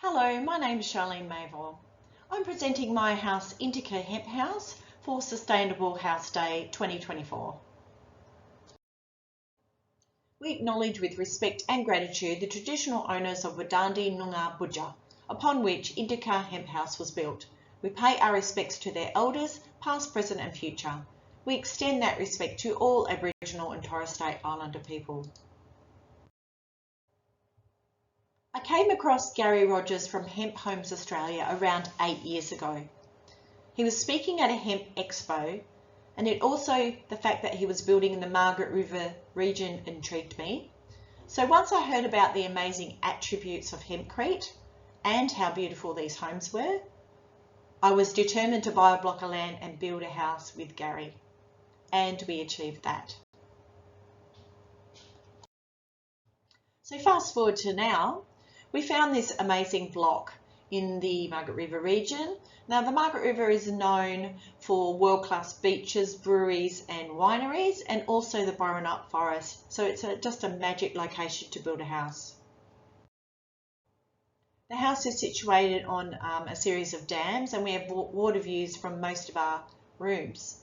Hello, my name is Charlene Mayville. I'm presenting my house, Indica Hemp House, for Sustainable House Day 2024. We acknowledge with respect and gratitude the traditional owners of Wadandi Noongar Boodja, upon which Indica Hemp House was built. We pay our respects to their elders, past, present and future. We extend that respect to all Aboriginal and Torres Strait Islander people. I came across Gary Rogers from Hemp Homes Australia around 8 years ago. He was speaking at a hemp expo, and the fact that he was building in the Margaret River region intrigued me. So once I heard about the amazing attributes of Hempcrete and how beautiful these homes were, I was determined to buy a block of land and build a house with Gary, and we achieved that. So fast forward to now. We found this amazing block in the Margaret River region. Now the Margaret River is known for world-class beaches, breweries and wineries, and also the Burrup Forest. So it's just a magic location to build a house. The house is situated on a series of dams, and we have water views from most of our rooms.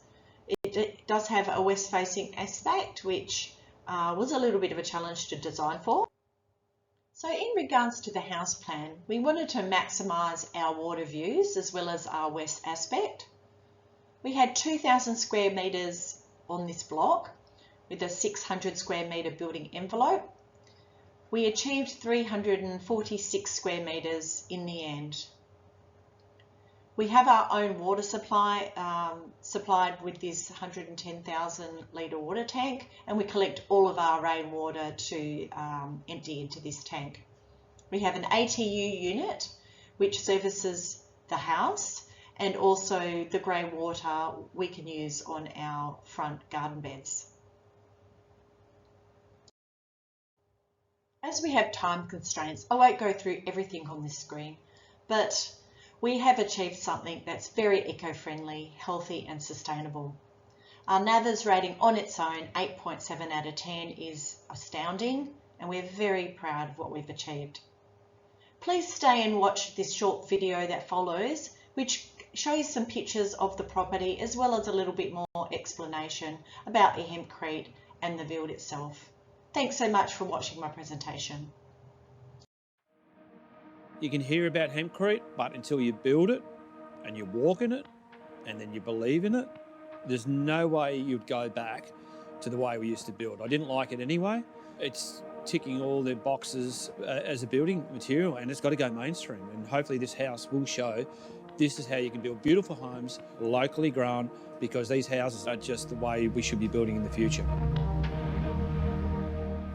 It does have a west-facing aspect, which was a little bit of a challenge to design for. So in regards to the house plan, we wanted to maximise our water views as well as our west aspect. We had 2,000 square metres on this block with a 600 square metre building envelope. We achieved 346 square metres in the end. We have our own water supply supplied with this 110,000 litre water tank, and we collect all of our rainwater to empty into this tank. We have an ATU unit which services the house, and also the grey water we can use on our front garden beds. As we have time constraints, I won't go through everything on this screen, but we have achieved something that's very eco-friendly, healthy and sustainable. Our NABERS rating on its own, 8.7 out of 10, is astounding, and we're very proud of what we've achieved. Please stay and watch this short video that follows, which shows some pictures of the property as well as a little bit more explanation about the Hempcrete and the build itself. Thanks so much for watching my presentation. You can hear about Hempcrete, but until you build it and you walk in it and then you believe in it, there's no way you'd go back to the way we used to build. I didn't like it anyway. It's ticking all the boxes as a building material, and it's got to go mainstream. And hopefully this house will show this is how you can build beautiful homes, locally grown, because these houses are just the way we should be building in the future.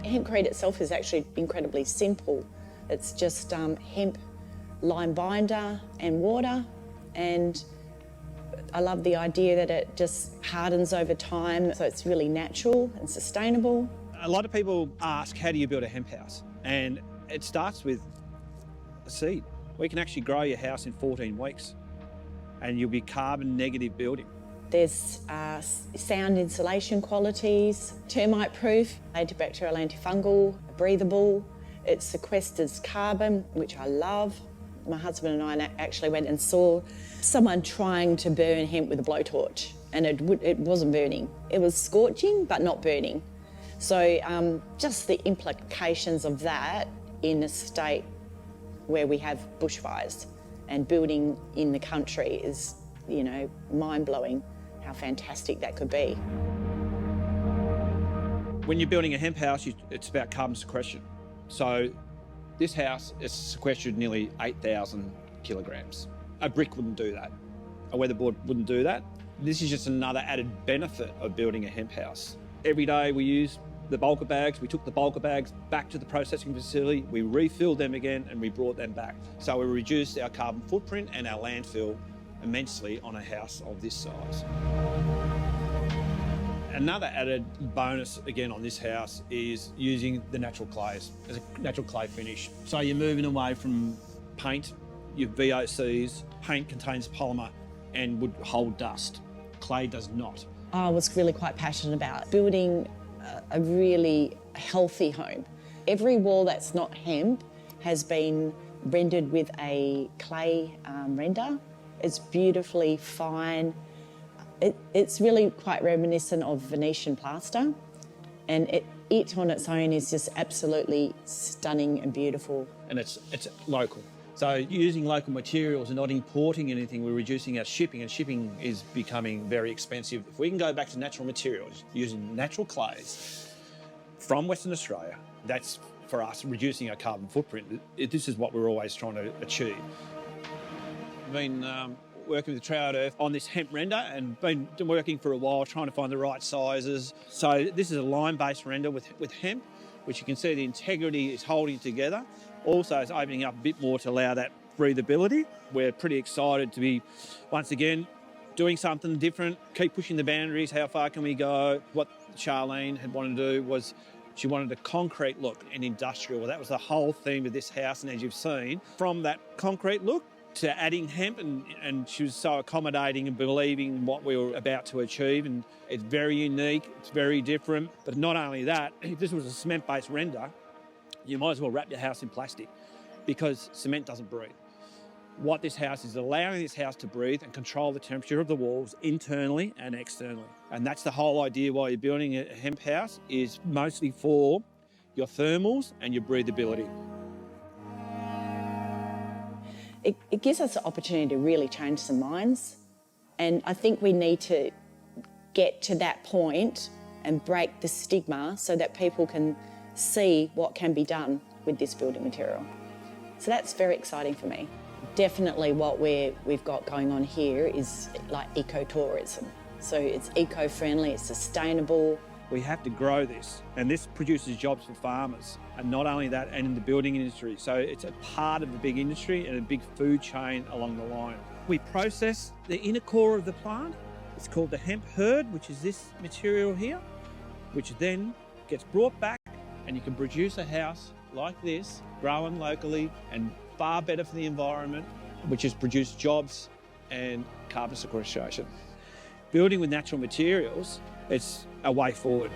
Hempcrete itself is actually incredibly simple. It's just hemp, lime binder and water, and I love the idea that it just hardens over time, so it's really natural and sustainable. A lot of people ask, how do you build a hemp house? And it starts with a seed. We can actually grow your house in 14 weeks and you'll be carbon negative building. There's sound insulation qualities, termite proof, antibacterial, antifungal, breathable. It sequesters carbon, which I love. My husband and I actually went and saw someone trying to burn hemp with a blowtorch, and it wasn't burning. It was scorching, but not burning. So just the implications of that in a state where we have bushfires and building in the country is, you know, mind-blowing how fantastic that could be. When you're building a hemp house, it's about carbon sequestration. So this house is sequestered nearly 8,000 kilograms. A brick wouldn't do that. A weatherboard wouldn't do that. This is just another added benefit of building a hemp house. Every day we use the bulker bags. We took the bulker bags back to the processing facility, we refilled them again and we brought them back. So we reduced our carbon footprint and our landfill immensely on a house of this size. Another added bonus again on this house is using the natural clays as a natural clay finish. So you're moving away from paint, your VOCs. Paint contains polymer and would hold dust. Clay does not. I was really quite passionate about building a really healthy home. Every wall that's not hemp has been rendered with a clay render. It's beautifully fine. It's really quite reminiscent of Venetian plaster, and it on its own is just absolutely stunning and beautiful. And it's local. So using local materials and not importing anything, we're reducing our shipping, and shipping is becoming very expensive. If we can go back to natural materials, using natural clays from Western Australia, that's, for us, reducing our carbon footprint. This is what we're always trying to achieve. I've been working with Trout Earth on this hemp render and been working for a while trying to find the right sizes. So this is a line-based render with hemp, which you can see the integrity is holding together. Also, it's opening up a bit more to allow that breathability. We're pretty excited to be, once again, doing something different, keep pushing the boundaries. How far can we go? What Charlene had wanted to do was she wanted a concrete look and industrial. Well, that was the whole theme of this house, and as you've seen, from that concrete look to adding hemp, and she was so accommodating and believing what we were about to achieve, and it's very unique, it's very different. But not only that, if this was a cement-based render, you might as well wrap your house in plastic because cement doesn't breathe. What this house is allowing this house to breathe and control the temperature of the walls internally and externally. And that's the whole idea why you're building a hemp house, is mostly for your thermals and your breathability. It gives us the opportunity to really change some minds, and I think we need to get to that point and break the stigma so that people can see what can be done with this building material. So that's very exciting for me. Definitely what we've got going on here is like ecotourism. So it's eco-friendly, it's sustainable. We have to grow this, and this produces jobs for farmers, and not only that, and in the building industry. So it's a part of the big industry and a big food chain along the line. We process the inner core of the plant. It's called the hemp hurd, which is this material here, which then gets brought back, and you can produce a house like this, grown locally and far better for the environment, which has produced jobs and carbon sequestration. Building with natural materials, it's a way forward.